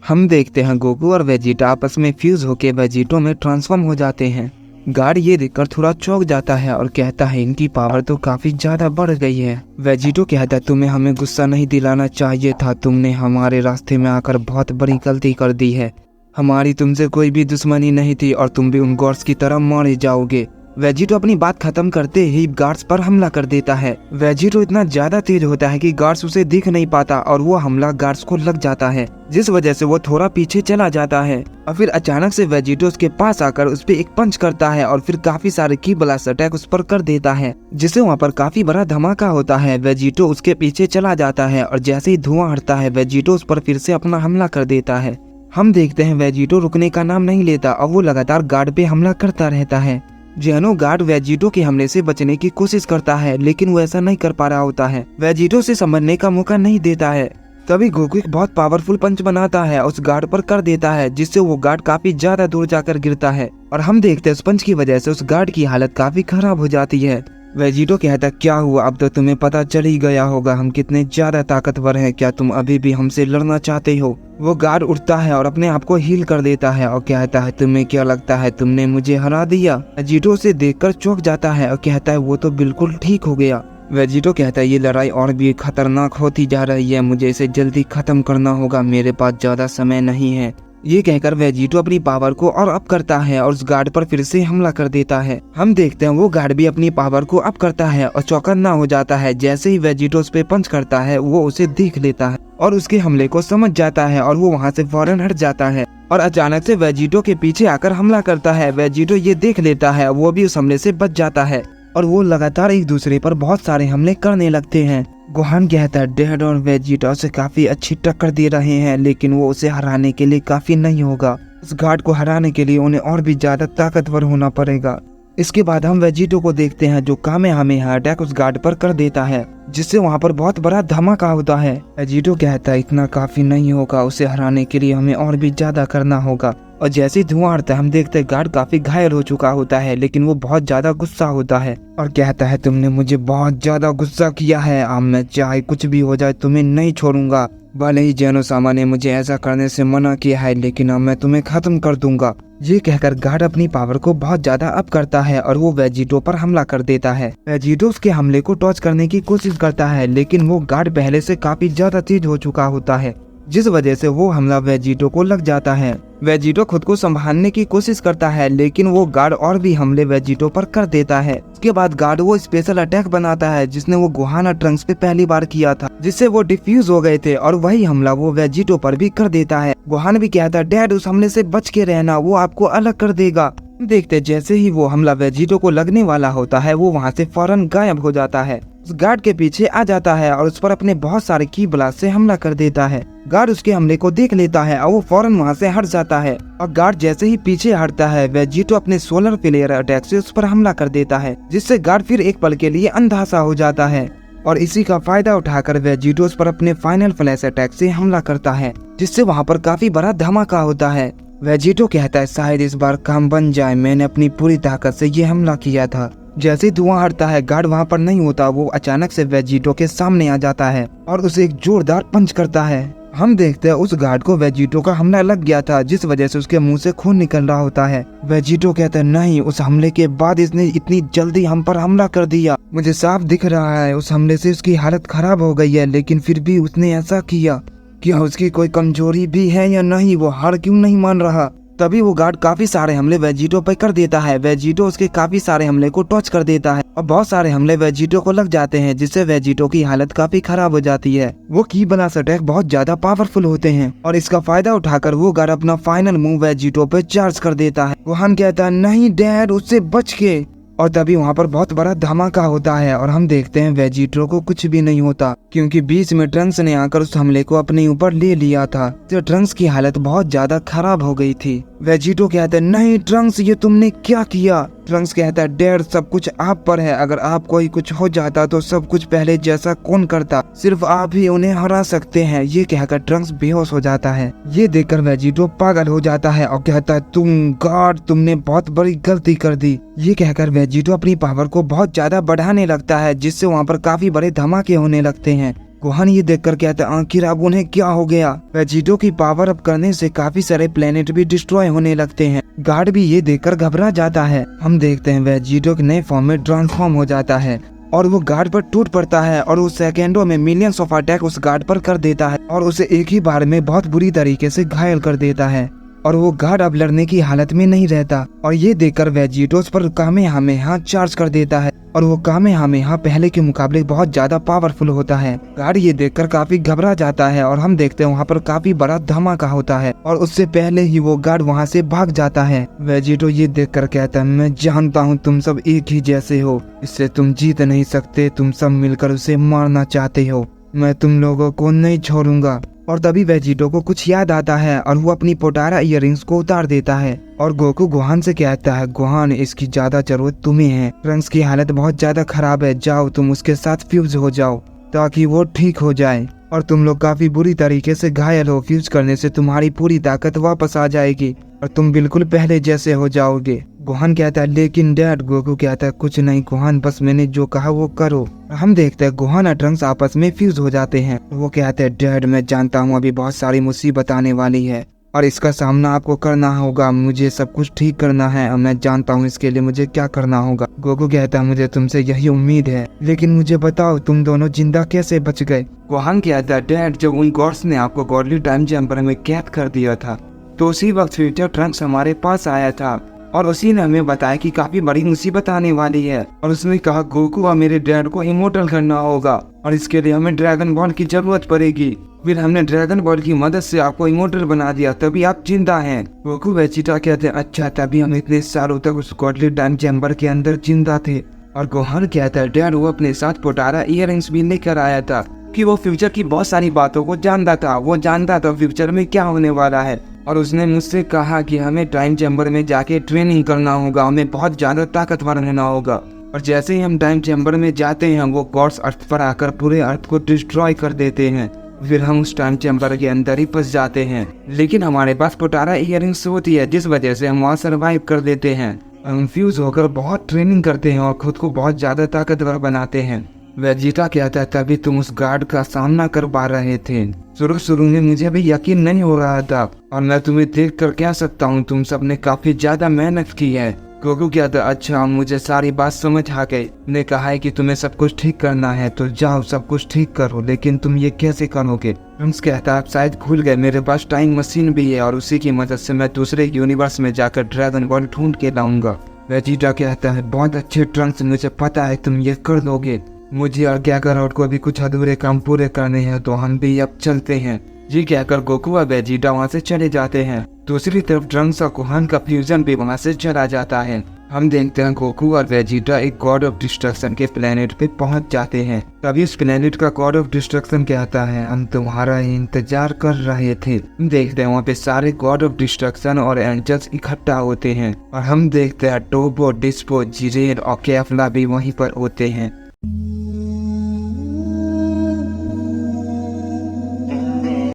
हम देखते हैं गोकू और वेजिटा आपस में फ्यूज होकर वेजिटो में ट्रांसफॉर्म हो जाते हैं। गार्ड ये देखकर थोड़ा चौंक जाता है और कहता है इनकी पावर तो काफी ज्यादा बढ़ गई है। वेजिटो कहता है तुम्हें हमें गुस्सा नहीं दिलाना चाहिए था, तुमने हमारे रास्ते में आकर बहुत बड़ी गलती कर दी है। हमारी तुमसे कोई भी दुश्मनी नहीं थी और तुम भी उन गॉड्स की तरह मारे जाओगे। वेजिटो अपनी बात खत्म करते ही गार्ड्स पर हमला कर देता है। वेजिटो इतना ज्यादा तेज होता है कि गार्ड्स उसे दिख नहीं पाता और वो हमला गार्ड्स को लग जाता है, जिस वजह से वो थोड़ा पीछे चला जाता है। और फिर अचानक से वेजिटो उसके पास आकर उस पर एक पंच करता है और फिर काफी सारे की ब्लास्ट अटैक उस पर कर देता है, जिससे वहाँ पर काफी बड़ा धमाका होता है। वेजिटो उसके पीछे चला जाता है और जैसे ही धुआं हटता है वेजिटो उस पर फिर से अपना हमला कर देता है। हम देखते हैं वेजिटो रुकने का नाम नहीं लेता और वो लगातार गार्ड पे हमला करता रहता है। जेनो गार्ड वेजिटो के हमले से बचने की कोशिश करता है, लेकिन वो ऐसा नहीं कर पा रहा होता है। वेजिटो से समझने का मौका नहीं देता है। तभी गोकू एक बहुत पावरफुल पंच बनाता है, उस गार्ड पर कर देता है, जिससे वो गार्ड काफी ज्यादा दूर जाकर गिरता है। और हम देखते हैं उस पंच की वजह से उस गार्ड की हालत काफी खराब हो जाती है। वेजिटो कहता क्या हुआ, अब तो तुम्हें पता चल ही गया होगा हम कितने ज्यादा ताकतवर हैं, क्या तुम अभी भी हमसे लड़ना चाहते हो। वो गार्ड उठता है और अपने आप को हील कर देता है और कहता है तुम्हें क्या लगता है तुमने मुझे हरा दिया। वेजिटो उसे देखकर चौंक जाता है और कहता है वो तो बिल्कुल ठीक हो गया। वेजिटो कहता है ये लड़ाई और भी खतरनाक होती जा रही है, मुझे इसे जल्दी खत्म करना होगा, मेरे पास ज्यादा समय नहीं है। ये कहकर वेजिटो अपनी पावर को और अप करता है और उस गार्ड पर फिर से हमला कर देता है। हम देखते हैं वो गार्ड भी अपनी पावर को अप करता है और चौकन्ना हो जाता है। जैसे ही वेजिटो उस पे पंच करता है वो उसे देख लेता है और उसके हमले को समझ जाता है और वो वहाँ से फौरन हट जाता है और अचानक से वेजिटो के पीछे आकर हमला करता है। वेजिटो ये देख लेता है, वो भी उस हमले से बच जाता है और वो लगातार एक दूसरे पर बहुत सारे हमले करने लगते हैं। गोहान कहता है डैड और वेजिटा उसे काफी अच्छी टक्कर दे रहे हैं, लेकिन वो उसे हराने के लिए काफी नहीं होगा। उस गार्ड को हराने के लिए उन्हें और भी ज्यादा ताकतवर होना पड़ेगा। इसके बाद हम वेजिटो को देखते हैं जो कामेहामेहा अटैक उस गार्ड पर कर देता है, जिससे वहाँ पर बहुत बड़ा धमाका होता है। वेजिटो कहता है इतना काफी नहीं होगा, उसे हराने के लिए हमें और भी ज्यादा करना होगा। और जैसे ही धुआं उड़ता है हम देखते हैं गार्ड काफी घायल हो चुका होता है, लेकिन वो बहुत ज्यादा गुस्सा होता है और कहता है तुमने मुझे बहुत ज्यादा गुस्सा किया है, अब मैं चाहे कुछ भी हो जाए तुम्हें नहीं छोड़ूंगा। भले ही जेनो-सामा ने मुझे ऐसा करने से मना किया है, लेकिन अब मैं तुम्हें खत्म कर दूंगा। ये कहकर गार्ड अपनी पावर को बहुत ज्यादा अप करता है और वो वेजिटो पर हमला कर देता है। वेजिटो उसके हमले को टॉच करने की कोशिश करता है, लेकिन वो गार्ड पहले से काफी ज्यादा तेज हो चुका होता है, जिस वजह से वो हमला वेजिटो को लग जाता है। वेजिटो खुद को संभालने की कोशिश करता है, लेकिन वो गार्ड और भी हमले वेजिटो पर कर देता है। उसके बाद गार्ड वो स्पेशल अटैक बनाता है जिसने वो गोहान और ट्रंक्स पे पहली बार किया था, जिससे वो डिफ्यूज हो गए थे और वही हमला वो वेजिटो पर भी कर देता है। गोहान भी कहता है डैड उस हमले से बच के रहना, वो आपको अलग कर देगा। देखते जैसे ही वो हमला वेजिटो को लगने वाला होता है वो वहाँ से फौरन गायब हो जाता है। उस गार्ड के पीछे आ जाता है और उस पर अपने बहुत सारे की ब्लास्ट से हमला कर देता है। गार्ड उसके हमले को देख लेता है और वो फौरन वहाँ से हट जाता है और गार्ड जैसे ही पीछे हटता है वेजिटो अपने सोलर फ्लेयर अटैक से उस पर हमला कर देता है, जिससे गार्ड फिर एक पल के लिए अंधा सा हो जाता है और इसी का फायदा उठाकर वेजिटो उस पर अपने फाइनल फ्लैश अटैक से हमला करता है, जिससे वहाँ पर काफी बड़ा धमाका होता है। वेजिटो कहता है शायद इस बार काम बन जाए, मैंने अपनी पूरी ताकत से ये हमला किया था। जैसे धुआं हटता है गार्ड वहाँ पर नहीं होता, वो अचानक से वेजिटो के सामने आ जाता है और उसे एक जोरदार पंच करता है। हम देखते हैं उस गार्ड को वेजिटो का हमला लग गया था, जिस वजह से उसके मुंह से खून निकल रहा होता है। वेजिटो कहता है नहीं, उस हमले के बाद इसने इतनी जल्दी हम पर हमला कर दिया, मुझे साफ दिख रहा है उस हमले से उसकी हालत खराब हो गई है, लेकिन फिर भी उसने ऐसा किया। क्या उसकी कोई कमजोरी भी है या नहीं, वो हार क्यों नहीं मान रहा। तभी वो गार्ड काफी सारे हमले वेजिटो पे कर देता है। वेजिटो उसके काफी सारे हमले को टॉच कर देता है और बहुत सारे हमले वेजिटो को लग जाते हैं, जिससे वेजिटो की हालत काफी खराब हो जाती है। वो की ब्लास्ट अटैक बहुत ज्यादा पावरफुल होते हैं और इसका फायदा उठाकर वो गार्ड अपना फाइनल मूव वेजिटो पे चार्ज कर देता है। गोहान कहता है नहीं डैड उससे बच के, और तभी वहाँ पर बहुत बड़ा धमाका होता है और हम देखते हैं वेजिटो को कुछ भी नहीं होता, क्योंकि बीच में ट्रंक्स ने आकर उस हमले को अपने ऊपर ले लिया था। तो ट्रंक्स की हालत बहुत ज्यादा खराब हो गई थी। वेजिटो कहता है नहीं ट्रंक्स ये तुमने क्या किया। ट्रंक्स कहता है डैड सब कुछ आप पर है, अगर आपको ही कुछ हो जाता तो सब कुछ पहले जैसा कौन करता, सिर्फ आप ही उन्हें हरा सकते हैं। ये कहकर ट्रंक्स बेहोश हो जाता है। ये देखकर वेजिटो पागल हो जाता है और कहता है तुम गार्ड तुमने बहुत बड़ी गलती कर दी। ये कहकर वेजिटो अपनी पावर को बहुत ज्यादा बढ़ाने लगता है, जिससे वहाँ पर काफी बड़े धमाके होने लगते हैं। गोहान ये देखकर कहता है आखिर अब उन्हें क्या हो गया। वेजिटो की पावर अप करने से काफी सारे प्लेनेट भी डिस्ट्रॉय होने लगते हैं। गार्ड भी ये देखकर घबरा जाता है। हम देखते हैं वेजिटो के नए फॉर्म में ट्रांसफॉर्म हो जाता है और वो गार्ड पर टूट पड़ता है और उस सेकेंडों में मिलियंस ऑफ अटैक उस गार्ड पर कर देता है और उसे एक ही बार में बहुत बुरी तरीके से घायल कर देता है और वो गार्ड अब लड़ने की हालत में नहीं रहता। और ये देखकर वेजिटोस पर कामेहामेहा चार्ज कर देता है और वो कामेहामेहा पहले के मुकाबले बहुत ज्यादा पावरफुल होता है। गार्ड ये देखकर काफी घबरा जाता है और हम देखते हैं वहाँ पर काफी बड़ा धमाका होता है और उससे पहले ही वो गार्ड वहाँ से भाग जाता है। वेजिटो ये देखकर कहता है मैं जानता हूँ तुम सब एक ही जैसे हो, इससे तुम जीत नहीं सकते, तुम सब मिलकर उसे मारना चाहते हो, मैं तुम लोगों को नहीं छोड़ूंगा। और तभी वेजिटो को कुछ याद आता है और वो अपनी पोटारा इयररिंग्स को उतार देता है और गोकू गोहान से कहता है गोहान इसकी ज्यादा जरूरत तुम्हें है, ट्रंक्स की हालत बहुत ज्यादा खराब है, जाओ तुम उसके साथ फ्यूज हो जाओ ताकि वो ठीक हो जाए और तुम लोग काफी बुरी तरीके से घायल हो, फ्यूज करने से तुम्हारी पूरी ताकत वापस आ जाएगी और तुम बिल्कुल पहले जैसे हो जाओगे। गोहान कहता है लेकिन डैड, गोकू कहता है कुछ नहीं गोहान, बस मैंने जो कहा वो करो। हम देखते हैं गोहान और ट्रंक्स आपस में फ्यूज हो जाते हैं। वो कहते हैं डैड मैं जानता हूँ अभी बहुत सारी मुसीबत आने वाली है और इसका सामना आपको करना होगा, मुझे सब कुछ ठीक करना है और मैं जानता हूँ इसके लिए मुझे क्या करना होगा। गोकू कहता है मुझे तुमसे यही उम्मीद है, लेकिन मुझे बताओ तुम दोनों जिंदा कैसे बच गए। गोहान कहता है डैड जब उन गॉड्स ने आपको गॉडली टाइम चैम्बर में कैद कर दिया था तो उसी वक्त फ्यूचर ट्रंक्स हमारे पास आया था और उसी ने हमें बताया कि काफी बड़ी मुसीबत आने वाली है और उसने कहा गोकू और मेरे डैड को इमोर्टल करना होगा और इसके लिए हमें ड्रैगन बॉल की जरूरत पड़ेगी। फिर हमने ड्रैगन बॉल की मदद से आपको इमोर्टल बना दिया, तभी आप जिंदा हैं। गोकू वेजिटा कहते हैं अच्छा तभी हम इतने सालों तक उस गॉडली टाइम चैम्बर के अंदर जिंदा थे। और गोहान कहता है डैड वो अपने साथ पोटारा इयररिंग्स भी लेकर आया था कि वो फ्यूचर की बहुत सारी बातों को जानता था, वो जानता था फ्यूचर में क्या होने वाला है और उसने मुझसे कहा कि हमें टाइम चैम्बर में जाके ट्रेनिंग करना होगा, हमें बहुत ज्यादा ताकतवर रहना होगा। और जैसे ही हम टाइम चैम्बर में जाते हैं वो गॉड्स अर्थ पर आकर पूरे अर्थ को डिस्ट्रॉय कर देते हैं, फिर हम उस टाइम चैम्बर के अंदर ही फंस जाते हैं। लेकिन हमारे पास पोटारा इयररिंग्स होती है जिस वजह से हम वहाँ सर्वाइव कर देते हैं। हम फ्यूज होकर बहुत ट्रेनिंग करते हैं और खुद को बहुत ज्यादा ताकतवर बनाते हैं। वेजिटा कहता है तभी तुम उस गार्ड का सामना कर पा रहे थे, शुरू में मुझे भी यकीन नहीं हो रहा था और मैं तुम्हें देख कर कह सकता हूँ तुम सबने काफी ज्यादा मेहनत की है। गोकू कहता है अच्छा मुझे सारी बात समझ आ गई, ने कहा है कि तुम्हें सब कुछ ठीक करना है तो जाओ सब कुछ ठीक करो, लेकिन तुम ये कैसे करोगे। ट्रंक्स कहता है आप शायद भूल गए मेरे पास टाइम मशीन भी है और उसी की मदद से मैं दूसरे यूनिवर्स में जाकर ड्रैगन बॉल ढूंढ के लाऊंगा। वेजिटा कहता है बहुत अच्छे ट्रंक्स, मुझे पता है तुम ये कर लोगे, मुझे और गैकारोट को भी कुछ अधूरे काम पूरे करने हैं तो हम भी अब चलते हैं। जी कहकर गोकू और वेजिटा वहाँ से चले जाते हैं। दूसरी तरफ ट्रंक्स और गोहान का फ्यूजन भी वहाँ से चला जाता है। हम देखते हैं गोकू और वेजिटा एक गॉड ऑफ डिस्ट्रक्शन के प्लेनेट पे पहुंच जाते हैं। तभी उस प्लेनेट का गॉड ऑफ डिस्ट्रक्शन कहता है हम तुम्हारा इंतजार कर रहे थे। हम देखते हैं वहाँ पे सारे गॉड ऑफ डिस्ट्रक्शन और एंजल्स इकट्ठा होते हैं और हम देखते हैं टोबो, डिस्पो, जिरेन और कैफला भी वहीं पर होते हैं।